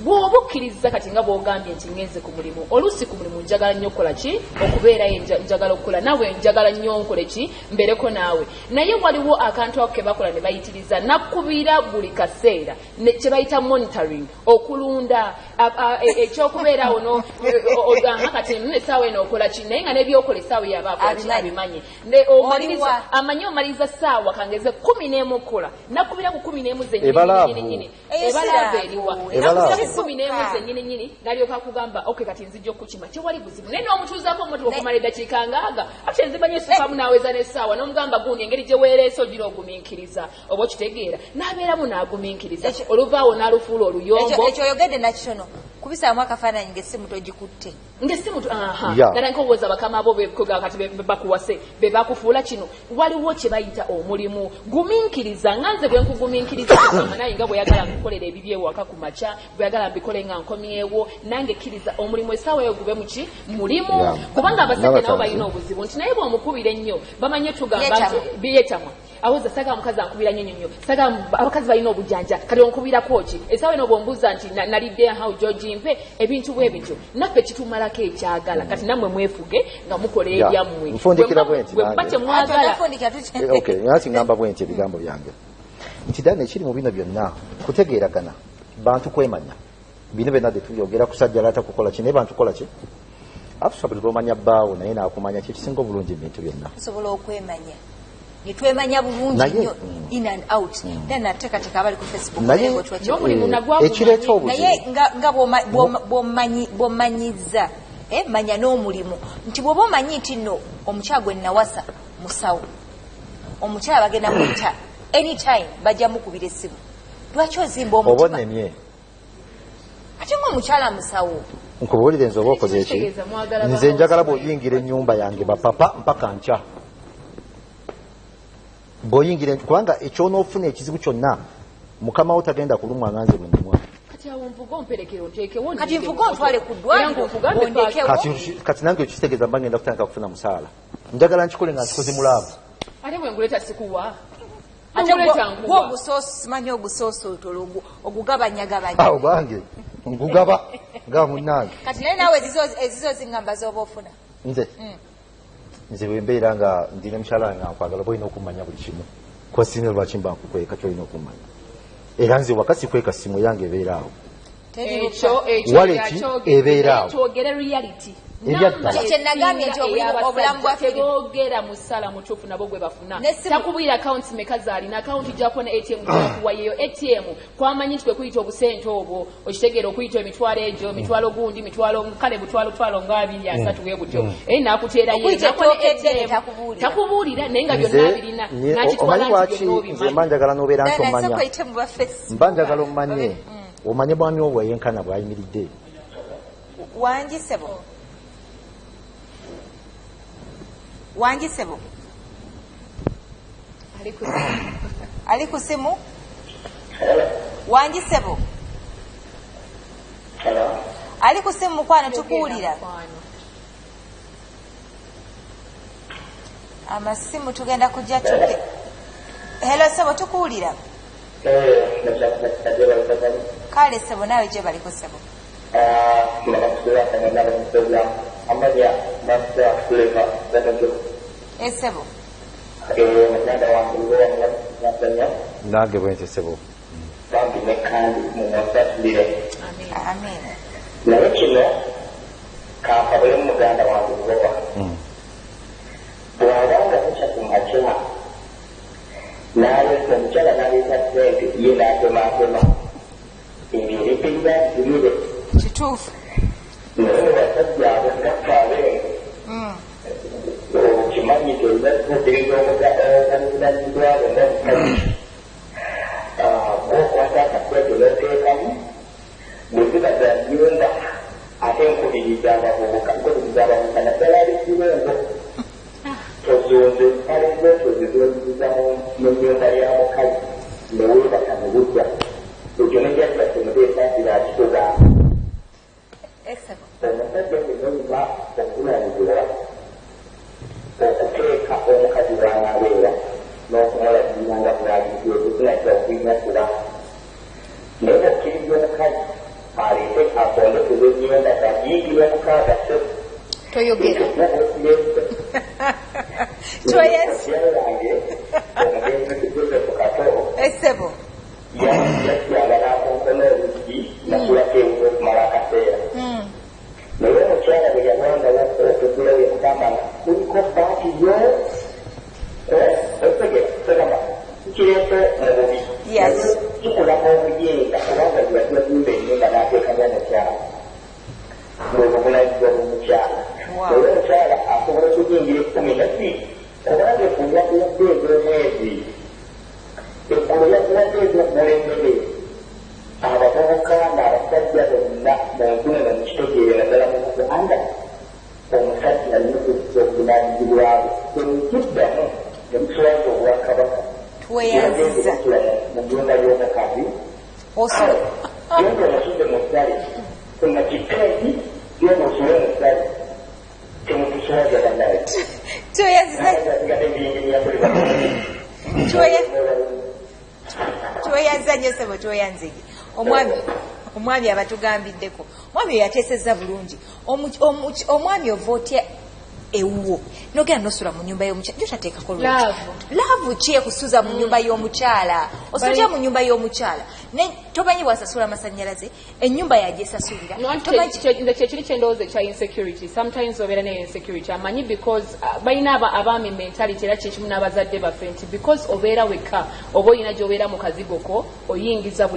bw'obukkiriza kati nga bw'ogambye nti ngenze ku mulimu oluusi ku mulimu njagala nnyo okukola ki okubeerayo njagala okukola nawe njagala nnyo nkole ki mbereko naawe naye waliwo akantu ako ke bakola ne bayitiriza nakkubira buli kaseera kye bayita monitoring okulunda ekyokubeerawo kati essaawa eno okola ki naye nga n'ebyokola essaawa yaba akola abimanyi amanyi omaliriza ssaawa kangeze 11 okukola nakkubira ku 11 zennyini ebalaava eriwa nakumi n'emu zennyini n'alyoka kugamba kati nzijja okukima tewali buzibu naye n'omutuuzaako omumotoka okumala eddakiika ngaaga ate nzimanyi esifaamu n'aweza n'essaawa n'omugamba gundi engeri gye weereese ogira ogumiikiriza oba okitegeera n'abeeramu n'agumiikiriza oluvaawo n'alufuula oluyombo ekyo oyogedde nakitono kubisaamu akafaananyi ng'essimu togikutte ng'essimu ddala nk'obuuza bakama abo kati bakuwase be bakufuula kino waliwo kye bayita omulimu gumiikiriza nga nze bwe nkugumiikiriza naye nga bweyagala nkukolera ebibi ewaka ku makya bweyagala mbikole nga nkomyewo nange kkiriza omulimu essaawa eyo gube muki mulimu kubanga abasajja nabo balina obuzibu nti naye bw'omukubira ennyo bamanye tugamba nti biyetamwa awoza saga omukazi ankubira nnyo saga abakazi balina obujjanja kati onkubirako ki essaawa eno bw'ombuuza nti nalidde awo George mpe ebintu bwe bityo naffe kitumalako ekyagala kati nammwe mwefuge nga mukola ebyammwe bwe muba temwagala nasi ngamba bwe nti ebigambo byange nti ddala ekiri mu bino byonna kutegeeragana bantu kwemanya bino byonna tetuyogera kusajja lata kukola ki naye bantu kola ki atusobole omanya bbaawo naye naakumanya kyekisinga obulungi ebintu byonna tusobola okwemanya nitwemanya bulungi nnyo in and out then nateekateeka abali ku Facebook ekireeta obuzibu naye nga bw'omanyiza manya n'omulimu nti bw'oba omanyi nti nno omukyala gwe nnawasa musawo omukyala bagenda muyita anytime bajja mukubira essimu lwaki ozimba omutima obonemye ate ng'omukyala musawo nkubuulire nze oba okoze eki nze njagala bw'oyingira ennyumba yange bapapa mpaka nkya bw'oyingira kubanga ekyonoofuna ekizibu kyonna mukama wo tagenda kulumwa nga nze bwe ndimwa kati nvuga ontwale ku ddwaliro ondekewo kati nange ekitegeeza mba ngenda kutandika kufuna musaala njagala nkikole nga nkikoze mulaavu ate bwe nguleta sikuwa simanyi ogusoosootola ogugabanyagabanya obange ngugaba nga munnange kati naye naawe ezizo zingamba z'oba ofuna nze bwe mbeera nga ndina mukyala wange nkwagala oba olina okumanya buli kimu kuba sirina lwaki mba nkukweka kyolina okumanya era nze wakasi kweka simu yange ebeeraawo waleti ebeeraawo kyenagambye nti obulamu bwaffe tebogera musala mutuufu nabo gwe bafuna takubwira akawunti mekazi alina akawunti gyako ne ATM gyakuwayeyo ATM kwamanyi nti kwe kuyita obusente obwo okitegeera okuyita emitwalo egyo mitwalo gundi mitwalo kale butwalo nga 2-3 bwe butyo nakuteerayo takubuulira naye nga byonna abirina omanyi lwaki nze mba njagala n'obeera nti omanya mba njagala omanye omanye bwami obwo yenkana bw'ayimiridde Wangisebo ali ku simu Wangisebo ali ku simu mukwano tukuwulira amasimu tugenda kujja tuge hello sebo tukuwulira kale sebo nawe gye bali ku sebo esebo nange bwente sebo amen naye kino kankabule muganda wange Lubowa bw'abanga muca ku makya naye omukyala naleeta sente ye n'atematema ebyo ebipinga birire kituufu naye basajja abo gafaabe okimanyi tezakutegeeza omuganizibwabo n'omukazi bwokwata akakwete n'oteekamu bwezibaza nyumba ate nkubiriza abavubuka naddala ab'ekirungo tozonze mpalezo tozizonziza mu nyumba ya mukazi neweebaka mu budda ekyo nejjajjaffe muteesaasira akitugamba omusajja yennyumba okulabirira okuteeka omukazi bw'anaabeera n'okumulagirira nga bw'agize okusinakira okuyinyakula naye okkiriza yingira mukaaga se toyogera yange omugenzi Joseph Kato esebo yasiyanga n'akonkona olugi nasulako ewuwe okumala akaseera naye omukyala bwe yamwambala otugula yekugamba nga kuliko baati yo otegera tegamba kireese omubi kikulako obuyinza kubanga yajja kumba ennyumba n'ateekanya mukyala bwebuvunanyizibwa bw'omukyala naye omukyala asobola okuyingira ekkumi nasi obanga eggulu yakuwadde ez'omwezi eggulu yakuwadde ez'omulemere abavubuka n'abasajja bonna muntu neno mukitegeere naddala mu Uganda omusajja alina obuvunaanyizibwabwe temukiddamu temuswaza obwakabaka tweyanziza mu nnyumba y'omukazi yonga omusudde mu ttale kuna kiteeki yonga osule mu ttale temutuswaza bannaye tweyanza nnyo sebo tweyanzige omwami abatugambiddeko omwami oyo yateesezza bulungi omwami ova otya ewuwo nogera nosula mu nyumba y'omukyala jotateekako laavu ki ekusuza mu nyumba y'omukyala osotya mu nyumba y'omukyala tomanyi bwasasula amasannyalaze ennyumba yajesasulira kyekiri kyendowooza ekya insecurity sometimes obeera ne insecurity amanyi because balina abaami mentality era kyekimu n'abazadde baffe nti because obeera wekka oba olina gy'obeera mu kazigoko oyingiza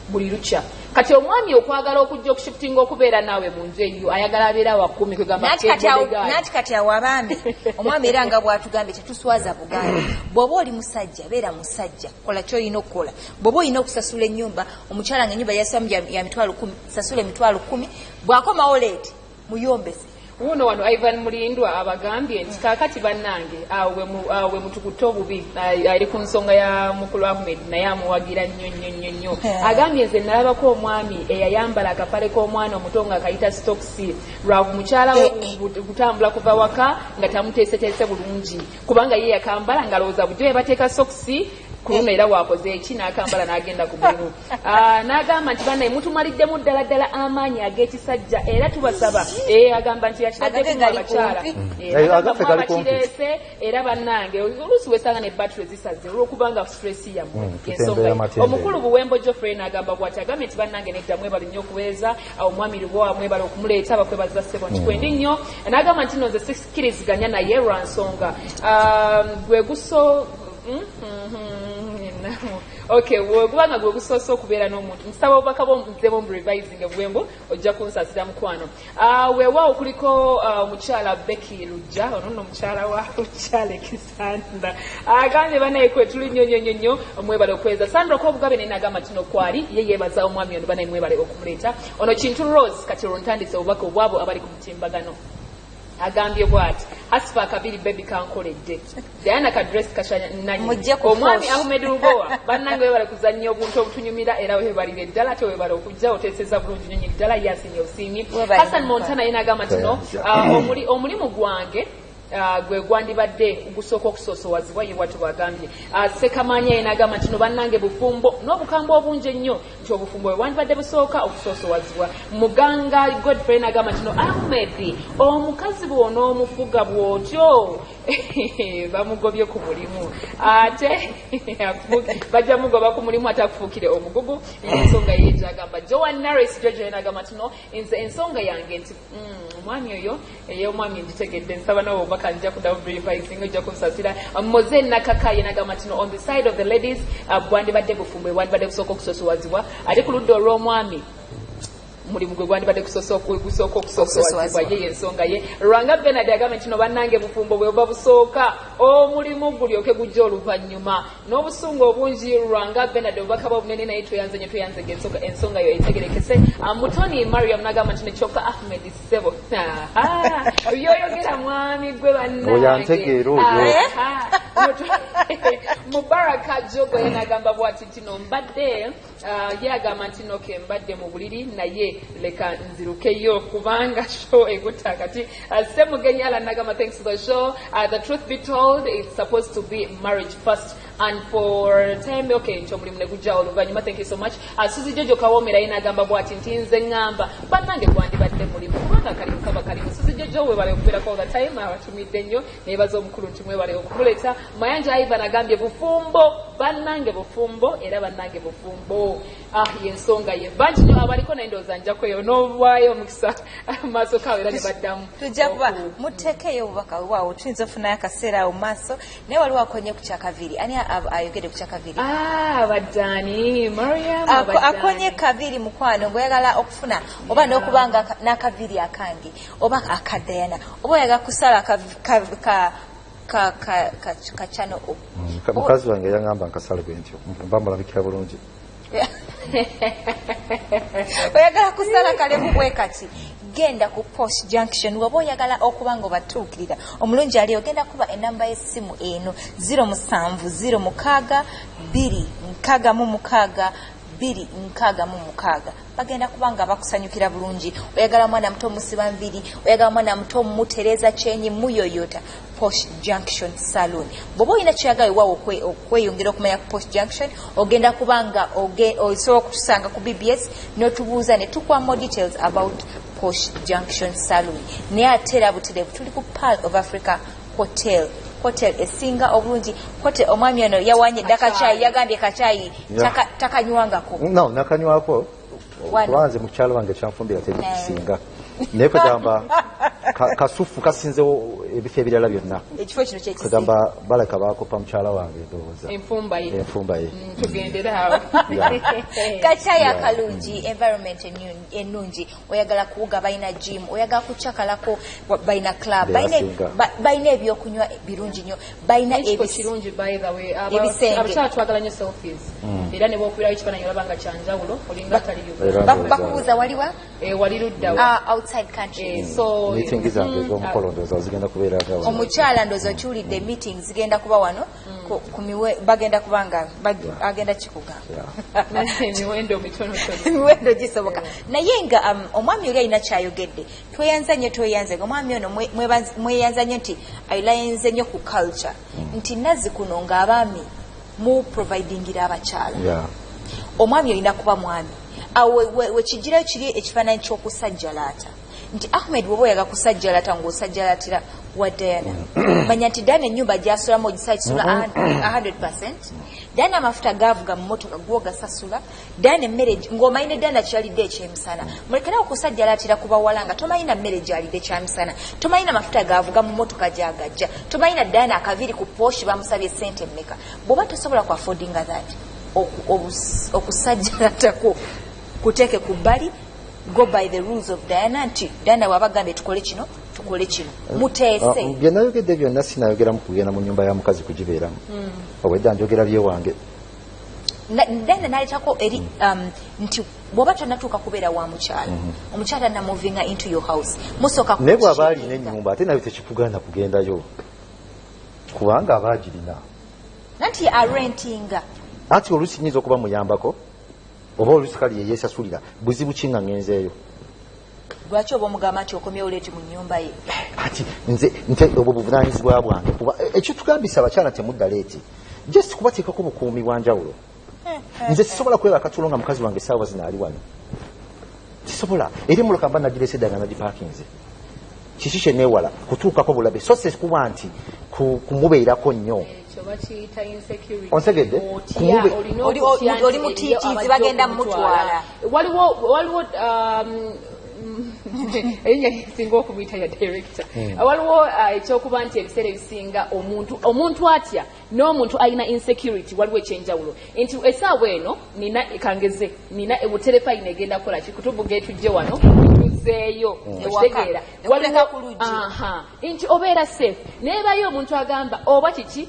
buli lukya kati omwami okwagala okujja okushifutinga okubeera naawe mu nju eyo ayagala abeera wakumi nati kati awo abaami omwami era nga bwatugambye tetuswaza bugambi bw'oba oli musajja beera musajja kola kyolina okukola bw'oba olina okusasula ennyumba omukyala nga ennyumba yasamu ya mitwalo 10 sasula emitwalo 10 bw'akomawo leeti muyombese wuno wano Ivan Mulindwa abagambye nti kaakati bannange awe mutukutte obubi ali ku nsonga ya mukulu Ahmed naye amuwagira nnyo agambye nze nalabako omwami eyayambala akapale k'omwana omuto nga akayita stokisi lwa mukyala we kutambula kuva waka nga tamuteeseteese bulungi kubanga ye yakambala ngalowooza bujjo we bateeka stokisi kuno era wakoze eki n'akambala n'agenda ku mulimu n'agamba nti bannaye mutumaliddemu ddala amaanyi ag'ekisajja era tubasaba agamba nti yakiraddemu abakyala abakireese era bannange oluusi wesanga ne battery zisaze olw'okubanga stress yammwe ensonga omukulu buwembo Geoffrey n'agamba bw'ati agambye nti bannange nedda mwebale nnyo okubeeza omwami Lubowa mwebale okumuleeta bakwebaza ssebo nkikwendi nnyo n'agamba nti nno nze sikkiriziganya naye lwa nsonga gwe guso okay kubanga gwe gusoose okubeera n'omuntu nsaba obubaka bw'omuzeemu mu revising ebwembo ojja kunsasira mukwano weewaawo kuliko omukyala Becky Lujja ono nno omukyala wa Lukyala Kisanda agambye banaye kwe tuli nnyo omwebale okweza Sandra Kobugabe naye n'agamba nti no kwali ye yeebaza omwami ono banaye mwebale okumuleeta ono Kintu Rose kati olwontandise obubaka obwabo abali ku mutimbagano agambye bwati asifa akabiri baby kankoledde Diana kadress kashananyi omwami Ahmed Lubowa bannange webale kuzannya obuntu obutunyumira era webalire ddala tewebale okujja oteeseza bulungi nyonyi ddala yasinye obusiimi Hassan Montana yena agamba tino omulimu gwange gwe gwandibadde gusooka okusoosowazibwa ye bwatu bagambye Sekamanya yena agamba nti no bannange bufumbo n'obukambwe obungi ennyo nti obufumbo bwe bwandibadde busooka okusoosowazibwa Muganga Godfrey n'agamba nti no Ahmed omukazi bw'onoomufuga bw'otyo bamugobye ku mulimu ate bajja mugoba ku mulimu atakufuukire omugugu ensonga yegyagamba Joan Norris Jojo yena agamba nti no nze ensonga yange nti omwami oyo ey'omwami nditegedde nsaba nawe obubaka nja kudamu revising ojja kunsasira Moze Nakaka yena agamba nti no on the side of the ladies bwandibadde bufumbo bwandibadde busooka okusoosowazibwa ate ku ludda olw'omwami mulimu gwe gwandibadde gusooka okusoosowazibwa ye ensonga ye Lwanga Bernard agamba nti no bannange bufumbo bwe buba busooka omulimu gulyoke gujja oluvannyuma n'obusungu obungi Lwanga Bernard obubaka bwa bunene naye tweyanze ensonga yo etegerekese Mutoni Mariam n'agamba nti ne kyokka Ahmed Sebo yoyogera mwami gwe bannange Mubaraka Jogo yanagamba bwati tino mbadde yagamba nti noke mbadde mu buliri naye leka nzirukeyo kubanga show egutta kati Semugenyi nagamba thanks for the show. The truth be told, it's supposed to be marriage first. And for time, okay, nchomuli mneguja oluvanyuma, thank you so much. Suzi Jojo Kawomera inagamba bwati ntinze ngamba banange kwandibadde mulimu kubanga kalimu kaba kalimu. Suzi Jojo webale okubeerako all the time abatumidde nnyo nebaza omukulu nti mwebale okumuleta. Mayanja Ivan agambye bufumbo bannange bufumbo era bannange bufumbo. Yensonga ye banji nyo abaliko naendooza njako eyo n'ovaayo omukisa maaso kawe era ne baddamu. Tujja kuba muteekeyo obubaka waawo tuyinza okufunayo akaseera awo maaso naye waliwo akonye ku kyakaviri ani ayogedde ku kyakaviri Badani Mariam akonye kaviri mukwano ng'oyagala okufuna oba n'okubanga n'akaviri akange oba akadayana oba oyagala kusala kachano mukazi wange yangamba nkasale bwe ntyo mbamulabikira bulungi oyagala kusala kalevu bwe kati genda ku Post Junction waba oyagala okuba nga obatuukirira omulungi ali ogenda kuba enamba y'essimu eno 0776 bagenda kubanga bakusanyukira bulungi oyagala mwana muto musiba mbiri oyagala mwana muto mutereza kyenyi muyoyota Post Junction Salon bobo ina kyagala wawo okweyongera okumanya ku Post Junction ogenda kubanga osobola okutusanga ku BBS n'otubuuza ne tukwa more details about Post Junction Salon ne atera buterevu tuli ku Pearl of Africa Hotel esinga obulungi hotel omwami ono yawanye dakachayi yagambye kachayi takanywangako no nakanywako kubanze mu kyalo bange kyanfumbira teri kisinga naye kugamba kasufu kasinzewo ebifo ebirala byonna ekifo kino kyekisi kugamba balaka bakopa mukyala wange ndowooza enfumba ye tugenderawo kachayi akalungi environment ennungi oyagala kuwuga balina gym oyagala kucakalako balina club balina ebyokunywa birungi nnyo balina kirungi by the way abakyala twagala nnyo selfies era ne bwokubirawo ekifaananyi olabanga kyanjawulo olinga taliyo bakubuuza waliwa wali luddawa outside country so meeting zange ez'omukolo ndowooza zigenda kubeeraga wano omukyala ndowooza okiwulidde meeting zigenda kuba wano bagenda kubanga agenda kikugamba emiwendo mitonotono emiwendo gisoboka naye nga omwami oli alina kyayogedde tweyanza nnyo tweyanze omwami ono mweyanza nnyo nti ayulayenze nnyo ku culture nti nazzikuno ng'abaami mu providingira abakyala omwami olina kuba mwami wekigirayo kiri ekifaananyi ky'okusajjalaata nti Ahmed bwoba oyaga kusajjalaata ng'osajjalatira wa Diana manya nti Diana ennyumba gyasulamu ogisasula 100%. Diana amafuta gaavuga mu motoka gwogasasula Diana emmere ng'omanyine Diana kyalidde ekyemisana mulekerawo okusajjalatira ku bawala nga tomanyina mmere gyalidde kyamisana tomanyina amafuta gaavuga mu motoka gyagajja tomanyina Diana akaviri ku Porsche bamusabye sente mmeka bw'oba tosobola ku affordinga that okusajjalatako kuteeke ku bbali go by the rules of Diana nti Diana wabagambye tukole kino muteese bye nayogedde byonna sinayogera mu kugenda mu nyumba ya mukazi kugibeeramu obwedda njogera byewange Diana naleetako eri nti bw'oba tonatuuka kubeera wa mukyala omukyala namovinga into your house musooka naye bw'aba alina ennyumba ate nayo tekikugaana kugendayo kubanga aba agirina nanti arentinga ati oluusi nyinza okuba muyambako oba oluusi kali yeyeesasulira buzibu ki nga ngenzeeyo lwaki oba omugamba nti okomyewo leeti mu nnyumba ye ati nze obwo buvunaanyizibwa bwange kuba ekyo tugambisa abakyala temudda leeti just kubateekako bukuumi bwanjawulo nze sisobola kweba akatulo nga mukazi wange essaawa zino ali wano sisobola eri muloka mba nagirese nga nagipaakinze kiki kyeneewala kutuukako bulabe so se kuba nti kumubeerako nnyo onsegedde oli mutiitiizi bagenda mumutwala waliwo singa okumuyita ya director waliwo ekyokuba nti ebiseera ebisinga omuntu atya n'omuntu alina insecurity waliwo ekyenjawulo nti essaawa eno nina ebuterefayina egenda kukola ki kutubuga etujje wano tuzeeyo ekitegeera nti obeera safe neebayo omuntu agamba oba kiki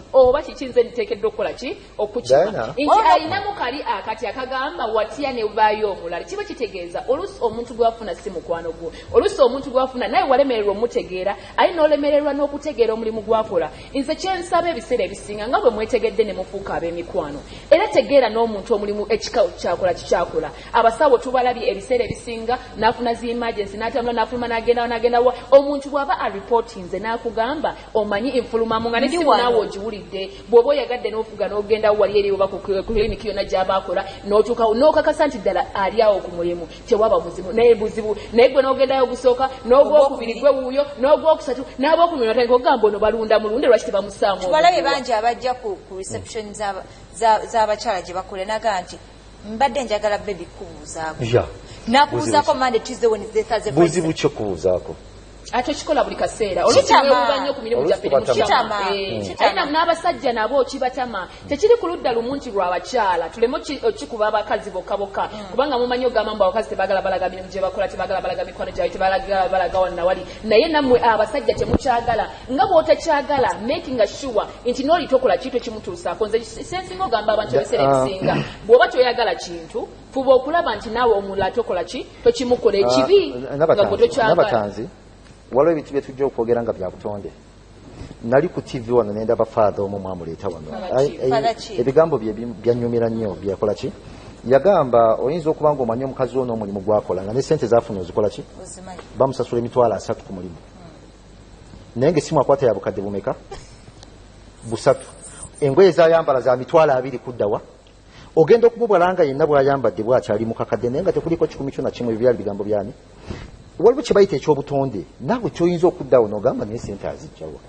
nze niteekeddwa okukola ki okukima nti alinamu kali akati akagamba watya nebaayo omulala kiba kitegeeza oluusi omuntu gwafuna simu mukwano gwo olusi omuntu gwafuna naye walemererwa omutegeera ayi n'olemererwa n'okutegeera omulimu gwakola nze kyensaba ebiseera ebisinga nga bwe mwetegedde ne mufuuka ab'emikwano era tegeera n'omuntu omulimu ekika kyakola kikyakola abasawo tubalabye ebiseera ebisinga n'afuna zi emergency n'atambula n'afuluma n'agendawa omuntu bw'aba aripotinze n'akugamba omanyi infulumamu nga nesimu naawe ogiwulidde bw'oba oyagadde n'ofuga n'ogenda wali eri oba ku klinikii yonna gy'aba akola n'otuukawo n'okakasa nti ddala ali awo ku mulimu tewaba buzibu naye buzibu naye gwe n'ogendayo ogusooka n'ogwokubiri gwe wuuyo n'ogwokusatu n'abokumi notandika okugamba ono balunda mulunde lwaki tebamusaamu tubalabe bangi abajja ku reception z'abakyala gye bakola naga nti mbadde njagala bebi kubuuzaako nakubuuzaako Monday Tuesday Wednesday Thursday Friday buzibu kyo kubuuzaako ate kikola buli kaseera olukiwebuba nnyo ku mirimu gyaffe nemukyama n'abasajja nabo okibatama tekiri ku ludda lumu nti lw'abakyala tuleme okikuba abakazi bokka kubanga mumanyi ogamba mbu abakazi tebagala balaga mirimu gye bakola tebagala balaga mikwano gyabwe tebagala balaga wannawali naye nammwe abasajja temukyagala nga bw'otakyagala making sure nti n'oli tokola kintu ekimutuusaako nze sensinga ogamba abantu ebiseera ebisinga bw'oba toyagala kintu fuba okulaba nti naawe omulala tokola ki tokimukola ekibi nga gwe tokyagala waliwo ebintu bye tujja okwogera nga bya butonde nali ku tv wano nendaba faatha omu mwamuleeta wano ebigambo byanyumira nnyo byakola ki yagamba oyinza okuba nga omanyi omukazi wo n'omulimu gwakola nga ne sente zafuna ozikola ki bamusasula emitwalo 3 ku mulimu naye ngaesimu akwata ya bukadde bumeka 3 engoye zayambala za mitwalo 2 kuddawa ogenda okumubwala nga yenna bw'ayambadde bwakyali mukakadde naye nga tekuliko kikumi kyo na kimu ebyali bigambo byani waliwo kye bayita ekyobutonde naawe kyoyinza okuddawo n'ogamba naye sente azijjawa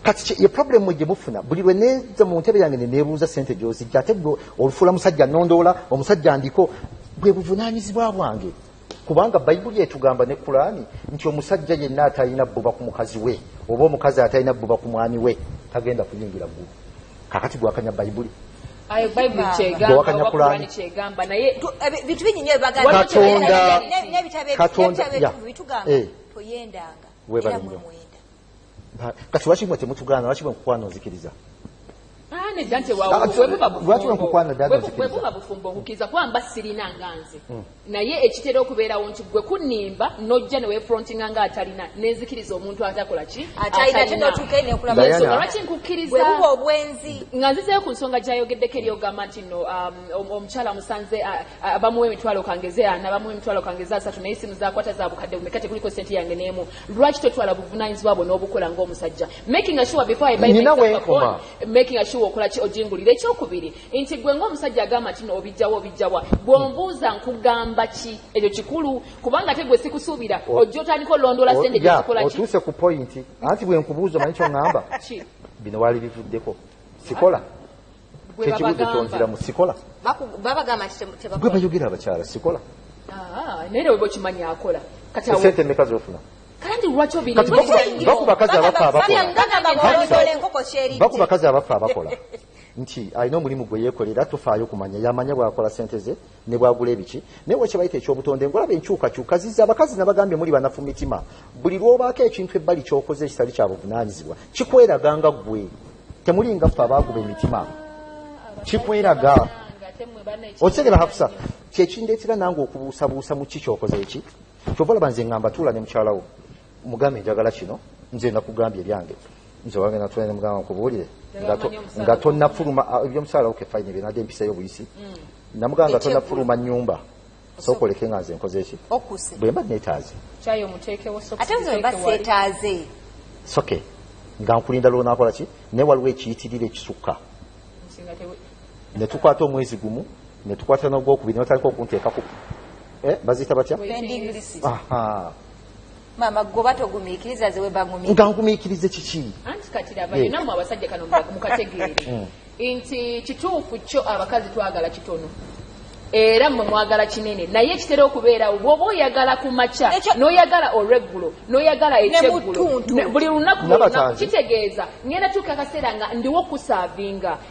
kati ye problemu gye mufuna buli lwe neeza mu ntebe yange neneebuuza sente gy'ozijja ate gwe olufuula musajja nondoola omusajja ndiko bwe buvunaanyizibwa bwange kubanga bayibuli etugamba ne kulaani nti omusajja yenna atalina bbuba ku mukazi we oba omukazi atalina bbuba ku mwami we tagenda kuyingira ggulu kakati gwakanya bayibuli kyegamba naye bintu binyinyo kati lwaki mwe temutugaana lwaki bwe nkukwana onzikiriza bwebuba bufumbo nkukiriza kubanga sirina nganze naye ekitera okubeerawo nti gwe kunimba nojja newefrontinga nga atalina nenzikiriza omuntu atakola ki lwaki nkukiriza nga nzizeyo ku nsonga gyayogeddeko eri ogamba nti no omukyala musanze bamuwa emitwalo kangeze 4 bamuwa emitwalo kangeze 3 naye simu zakwata za bukadde bumeka tekuliko sente yange n'emu lwaki totwala buvunaanyizibwa bwo n'obukola ng'omusajja making sure before I buy making sure okola ki ojingulira ekyokubiri nti gwe ng'omusajja agamba nti obijjawa bw'ombuuza nkugamba ki ekyo kikulu kubanga te gwe sikusuubira ojja otandika olondola sente gyezikola ki otuuse ku pointi anti bwe nkubuuza omanyi kyongamba bino waali bivuddeko sikola kyekibudde kyonziramu sikola gwe bayogera abakyala sikola naye ne weba okimanyi akola sente mmeka zofuna kandi lwaki bakubakazi abafa abakola nti alina omulimu gwe yeekolera tofaayo kumanya yamanya bwakola sente ze ne bwagula ebiki naye wekye bayita ekyobutonde ngolaba enkyukakyuka ziza abakazi nabagambye muli banafu mitima buli lwobaako ekintu ebbali kyokoze ekitali kya buvunaanyizibwa kikweraganga ggwe temulinga ffe abaaguba emitima kikweraga okitegera hafusa kyekindeetera nange okubuusabuusa mu ki kyokoze eki kyova olaba nze ngamba tuula ne mukyalawo mugambe njagala kino nze nakugambye ebyange nze wange natula ne mugamba nkubuulire nga tonnafuluma ebyomusaala oke fayini byenadde empisayo obuyisi namugamba nga tonnafuluma nnyumba sookoleke nga nze nkoze eki bwe mba neetaaze soke nga nkulinda lwonaakola ki naye waliwo ekiyitirira ekisukka ne tukwata omwezi gumu ne tukwata n'ogwokubiri notandika okunteekako baziyita batya mama goba togumiikiriza zewe bangumi nga nkumiikirize kiki anti katiraba nammwe abasajja kano mukategeere nti kituufu kyo abakazi twagala kitono era mmwe mwagala kinene naye kitera okubeerawo bw'oba oyagala ku makya n'oyagala olweggulo n'oyagala ekyeggulo buli lunaku kitegeeza ngenda tuuka akaseera nga ndiwo kusaavinga